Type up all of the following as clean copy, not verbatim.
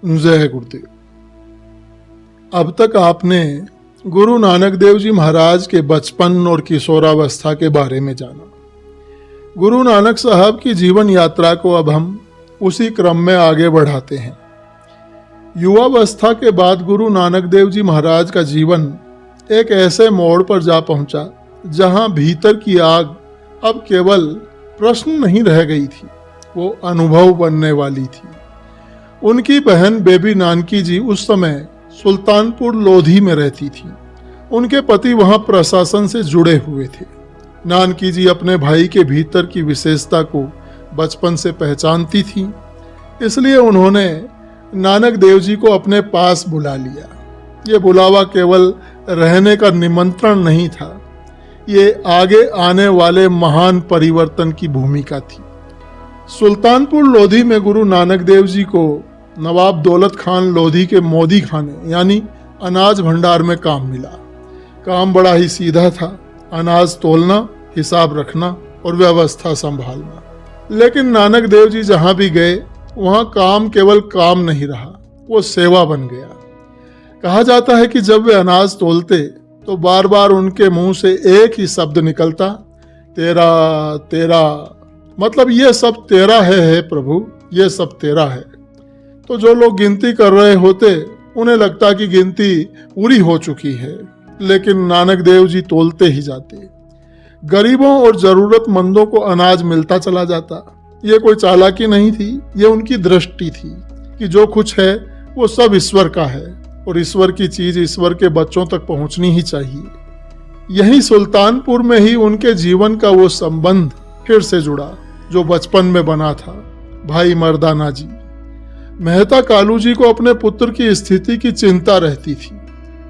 जय गुरुदेव। अब तक आपने गुरु नानक देव जी महाराज के बचपन और किशोरावस्था के बारे में जाना। गुरु नानक साहब की जीवन यात्रा को अब हम उसी क्रम में आगे बढ़ाते हैं। युवावस्था के बाद गुरु नानक देव जी महाराज का जीवन एक ऐसे मोड़ पर जा पहुंचा जहां भीतर की आग अब केवल प्रश्न नहीं रह गई थी, वो अनुभव बनने वाली थी। उनकी बहन बेबी नानकी जी उस समय सुल्तानपुर लोधी में रहती थी। उनके पति वहां प्रशासन से जुड़े हुए थे। नानकी जी अपने भाई के भीतर की विशेषता को बचपन से पहचानती थी, इसलिए उन्होंने नानक देव जी को अपने पास बुला लिया। ये बुलावा केवल रहने का निमंत्रण नहीं था, ये आगे आने वाले महान परिवर्तन की भूमिका थी। सुल्तानपुर लोधी में गुरु नानक देव जी को नवाब दौलत खान लोधी के मोदी खाने यानी अनाज भंडार में काम मिला। काम बड़ा ही सीधा था, अनाज तोलना, हिसाब रखना और व्यवस्था संभालना। लेकिन नानक देव जी जहां भी गए वहां काम केवल काम नहीं रहा, वो सेवा बन गया। कहा जाता है कि जब वे अनाज तोलते तो बार बार उनके मुंह से एक ही शब्द निकलता, तेरा तेरा, मतलब ये सब तेरा है प्रभु, ये सब तेरा है। तो जो लोग गिनती कर रहे होते उन्हें लगता कि गिनती पूरी हो चुकी है, लेकिन नानक देव जी तोलते ही जाते। गरीबों और जरूरतमंदों को अनाज मिलता चला जाता। ये कोई चालाकी नहीं थी, ये उनकी दृष्टि थी कि जो कुछ है वो सब ईश्वर का है और ईश्वर की चीज ईश्वर के बच्चों तक पहुंचनी ही चाहिए। यही सुल्तानपुर में ही उनके जीवन का वो संबंध फिर से जुड़ा जो बचपन में बना था। भाई मर्दाना जी, मेहता कालू जी को अपने पुत्र की स्थिति की चिंता रहती थी,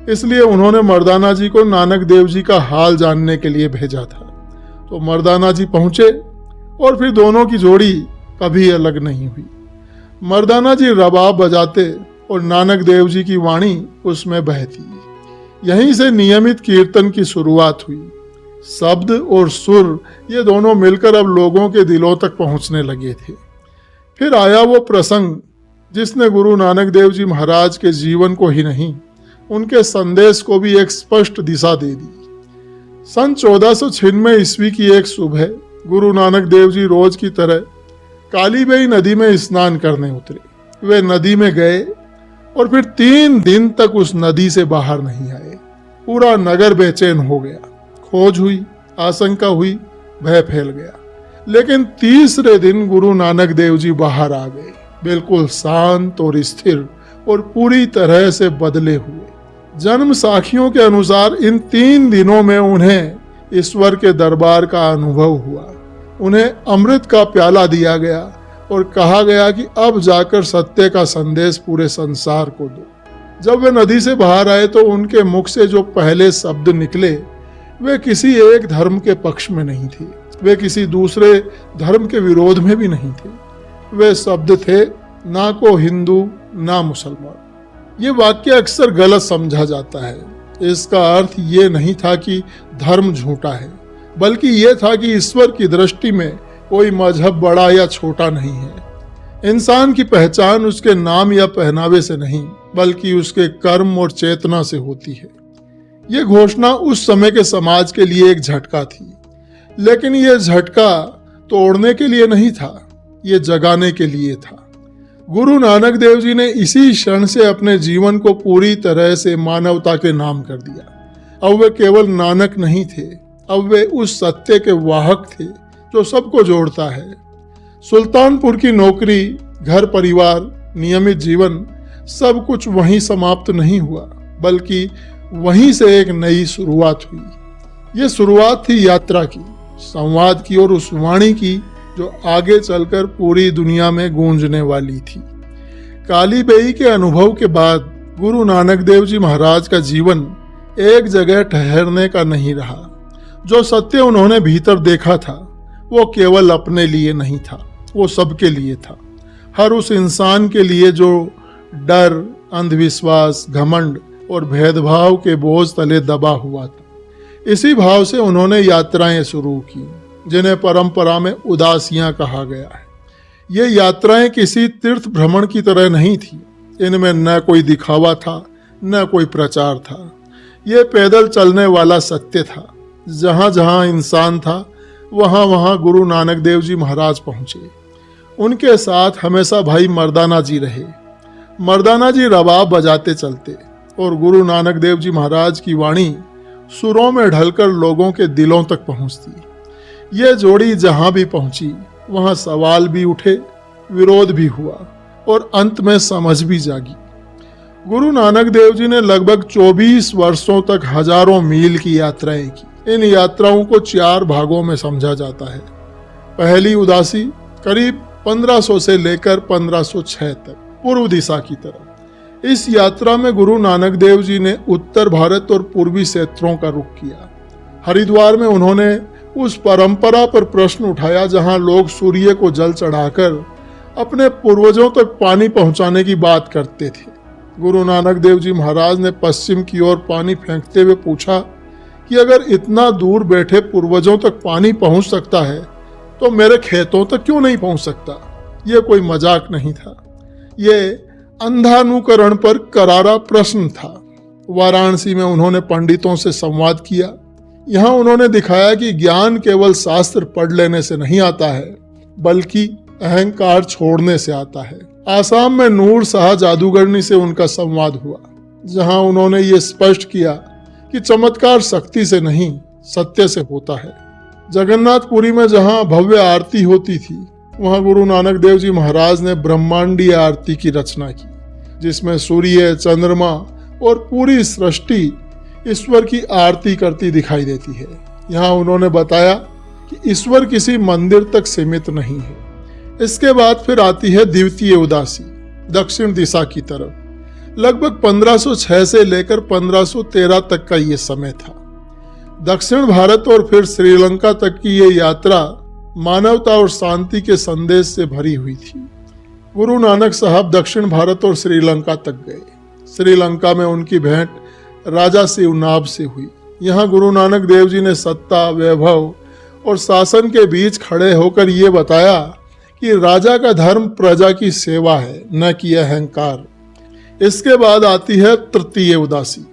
इसलिए उन्होंने मर्दाना जी को नानक देव जी का हाल जानने के लिए भेजा था। तो मर्दाना जी पहुंचे और फिर दोनों की जोड़ी कभी अलग नहीं हुई। मर्दाना जी रबाब बजाते और नानक देव जी की वाणी उसमें बहती। यहीं से नियमित कीर्तन की शुरुआत हुई। शब्द और सुर ये दोनों मिलकर अब लोगों के दिलों तक पहुंचने लगे थे। फिर आया वो प्रसंग जिसने गुरु नानक देव जी महाराज के जीवन को ही नहीं, उनके संदेश को भी एक स्पष्ट दिशा दे दी। सन 1496 ईस्वी की एक सुबह गुरु नानक देव जी रोज की तरह कालीबेई नदी में स्नान करने उतरे। वे नदी में गए और फिर 3 दिन तक उस नदी से बाहर नहीं आए। पूरा नगर बेचैन हो गया। खोज हुई, आशंका हुई, भय फैल गया। लेकिन तीसरे दिन गुरु नानक देव जी बाहर आ गए, बिल्कुल शांत और स्थिर और पूरी तरह से बदले हुए। जन्म साखियों के अनुसार इन 3 दिनों में उन्हें ईश्वर के दरबार का अनुभव हुआ। उन्हें अमृत का प्याला दिया गया और कहा गया कि अब जाकर सत्य का संदेश पूरे संसार को दो। जब वे नदी से बाहर आए तो उनके मुख से जो पहले शब्द निकले वे किसी एक धर्म के पक्ष में नहीं थे, वे किसी दूसरे धर्म के विरोध में भी नहीं थे। वे शब्द थे, ना को हिंदू ना मुसलमान। ये वाक्य अक्सर गलत समझा जाता है। इसका अर्थ ये नहीं था कि धर्म झूठा है, बल्कि ये था कि ईश्वर की दृष्टि में कोई मजहब बड़ा या छोटा नहीं है। इंसान की पहचान उसके नाम या पहनावे से नहीं, बल्कि उसके कर्म और चेतना से होती है। ये घोषणा उस समय के समाज के लिए एक झटका थी, लेकिन यह झटका तोड़ने के लिए नहीं था, ये जगाने के लिए था। गुरु नानक देव जी ने इसी क्षण से अपने जीवन को पूरी तरह से मानवता के नाम कर दिया। अब वे केवल नानक नहीं थे, अब वे उस सत्य के वाहक थे जो सबको जोड़ता है। सुल्तानपुर की नौकरी, घर परिवार, नियमित जीवन, सब कुछ वहीं समाप्त नहीं हुआ, बल्कि वहीं से एक नई शुरुआत हुई। ये शुरुआत थी यात्रा की, संवाद की और उस वाणी की जो आगे चलकर पूरी दुनिया में गूंजने वाली थी। कालीबेई के अनुभव के बाद गुरु नानक देव जी महाराज का जीवन एक जगह ठहरने का नहीं रहा। जो सत्य उन्होंने भीतर देखा था वो केवल अपने लिए नहीं था, वो सबके लिए था। हर उस इंसान के लिए जो डर, अंधविश्वास, घमंड और भेदभाव के बोझ तले दबा हुआ था। इसी भाव से उन्होंने यात्राएं शुरू की, जिन्हें परंपरा में उदासियां कहा गया है। ये यात्राएं किसी तीर्थ भ्रमण की तरह नहीं थी, इनमें न कोई दिखावा था न कोई प्रचार था। ये पैदल चलने वाला सत्य था। जहाँ जहाँ इंसान था वहाँ वहाँ गुरु नानक देव जी महाराज पहुँचे। उनके साथ हमेशा भाई मर्दाना जी रहे। मर्दाना जी रबाब बजाते चलते और गुरु नानक देव जी महाराज की वाणी सुरों में ढलकर लोगों के दिलों तक पहुँचती। ये जोड़ी जहाँ भी पहुँची वहाँ सवाल भी उठे, विरोध भी हुआ और अंत में समझ भी जागी। गुरु नानक देव जी ने लगभग 24 वर्षों तक हजारों मील की यात्राएं की। इन यात्राओं को 4 भागों में समझा जाता है। पहली उदासी करीब 1500 से लेकर 1506 तक पूर्व दिशा की तरफ। इस यात्रा में गुरु नानक देव जी ने उत्तर भारत और पूर्वी क्षेत्रों का रुख किया। हरिद्वार में उन्होंने उस परंपरा पर प्रश्न उठाया जहां लोग सूर्य को जल चढ़ाकर अपने पूर्वजों तक पानी पहुंचाने की बात करते थे। गुरु नानक देव जी महाराज ने पश्चिम की ओर पानी फेंकते हुए पूछा कि अगर इतना दूर बैठे पूर्वजों तक पानी पहुंच सकता है तो मेरे खेतों तक क्यों नहीं पहुंच सकता। यह कोई मजाक नहीं था, ये अंधानुकरण पर करारा प्रश्न था। वाराणसी में उन्होंने पंडितों से संवाद किया। यहाँ उन्होंने दिखाया कि ज्ञान केवल शास्त्र पढ़ लेने से नहीं आता है बल्कि अहंकार छोड़ने से आता है। आसाम में नूर शाह जादूगरनी से उनका संवाद हुआ जहां उन्होंने ये स्पष्ट किया कि चमत्कार शक्ति से नहीं सत्य से होता है। जगन्नाथपुरी में जहां भव्य आरती होती थी वहां गुरु नानक देव जी महाराज ने ब्रह्मांडीय आरती की रचना की जिसमें सूर्य, चंद्रमा और पूरी सृष्टि ईश्वर की आरती करती दिखाई देती है। यहाँ उन्होंने बताया कि ईश्वर किसी मंदिर तक सीमित नहीं है। इसके बाद फिर आती है द्वितीय उदासी दक्षिण दिशा की तरफ। लगभग 1506 से लेकर 1513 तक का ये समय था। दक्षिण भारत और फिर श्रीलंका तक की ये यात्रा मानवता और शांति के संदेश से भरी हुई थी। गुरु नानक साहब दक्षिण भारत और श्रीलंका तक गए। श्रीलंका में उनकी भेंट राजा शिवनाभ से हुई। यहाँ गुरु नानक देव जी ने सत्ता, वैभव और शासन के बीच खड़े होकर ये बताया कि राजा का धर्म प्रजा की सेवा है न कि अहंकार। इसके बाद आती है तृतीय उदासी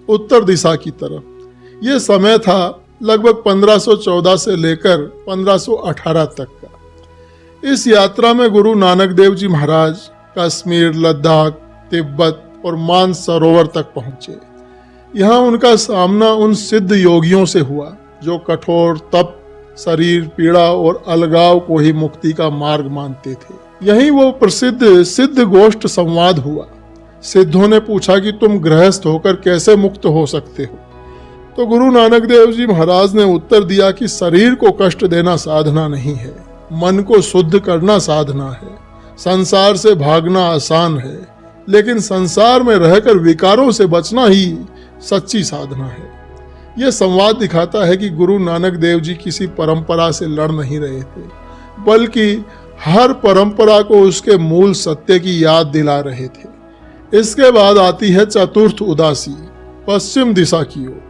उत्तर दिशा की तरफ। ये समय था लगभग 1514 से लेकर 1518 तक का। इस यात्रा में गुरु नानक देव जी महाराज कश्मीर, लद्दाख, तिब्बत और मानसरोवर तक पहुंचे। यहाँ उनका सामना उन सिद्ध योगियों से हुआ जो कठोर तप, शरीर पीड़ा और अलगाव को ही मुक्ति का मार्ग मानते थे। यहीं वो प्रसिद्ध सिद्ध गोष्ठ संवाद हुआ। सिद्धों ने पूछा कि तुम गृहस्थ होकर कैसे मुक्त हो सकते हो। तो गुरु नानक देव जी महाराज ने उत्तर दिया कि शरीर को कष्ट देना साधना नहीं है, मन को शुद्ध करना साधना है। संसार से भागना आसान है लेकिन संसार में रहकर विकारों से बचना ही सच्ची साधना है। यह संवाद दिखाता है कि गुरु नानक देव जी किसी परंपरा से लड़ नहीं रहे थे बल्कि हर परंपरा को उसके मूल सत्य की याद दिला रहे थे। इसके बाद आती है चतुर्थ उदासी पश्चिम दिशा की ओर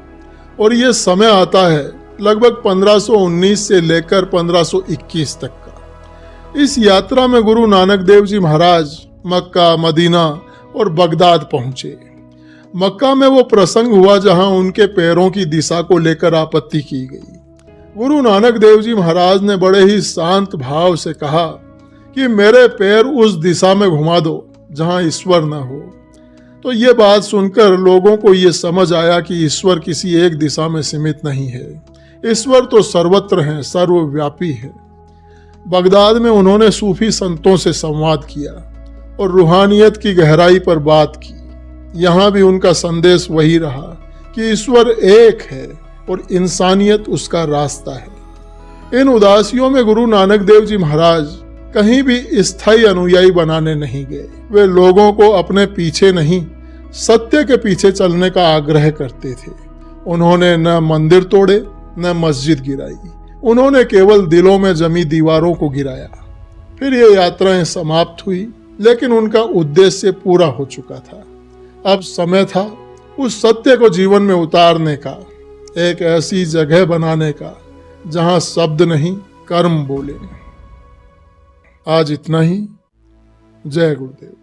और यह समय आता है लगभग 1519 से लेकर 1521 तक का। इस यात्रा में गुरु नानक देव जी महाराज मक्का, मदीना और बगदाद पहुंचे। मक्का में वो प्रसंग हुआ जहां उनके पैरों की दिशा को लेकर आपत्ति की गई। गुरु नानक देव जी महाराज ने बड़े ही शांत भाव से कहा कि मेरे पैर उस दिशा में घुमा दो जहां ईश्वर न हो। तो ये बात सुनकर लोगों को ये समझ आया कि ईश्वर किसी एक दिशा में सीमित नहीं है, ईश्वर तो सर्वत्र है, सर्वव्यापी है। बगदाद में उन्होंने सूफी संतों से संवाद किया और रूहानियत की गहराई पर बात की। यहाँ भी उनका संदेश वही रहा कि ईश्वर एक है और इंसानियत उसका रास्ता है। इन उदासियों में गुरु नानक देव जी महाराज कहीं भी स्थायी अनुयायी बनाने नहीं गए। वे लोगों को अपने पीछे नहीं सत्य के पीछे चलने का आग्रह करते थे। उन्होंने न मंदिर तोड़े न मस्जिद गिराई, उन्होंने केवल दिलों में जमी दीवारों को गिराया। फिर ये यात्राएं समाप्त हुई लेकिन उनका उद्देश्य पूरा हो चुका था। अब समय था उस सत्य को जीवन में उतारने का, एक ऐसी जगह बनाने का जहां शब्द नहीं कर्म बोले। आज इतना ही। जय गुरुदेव।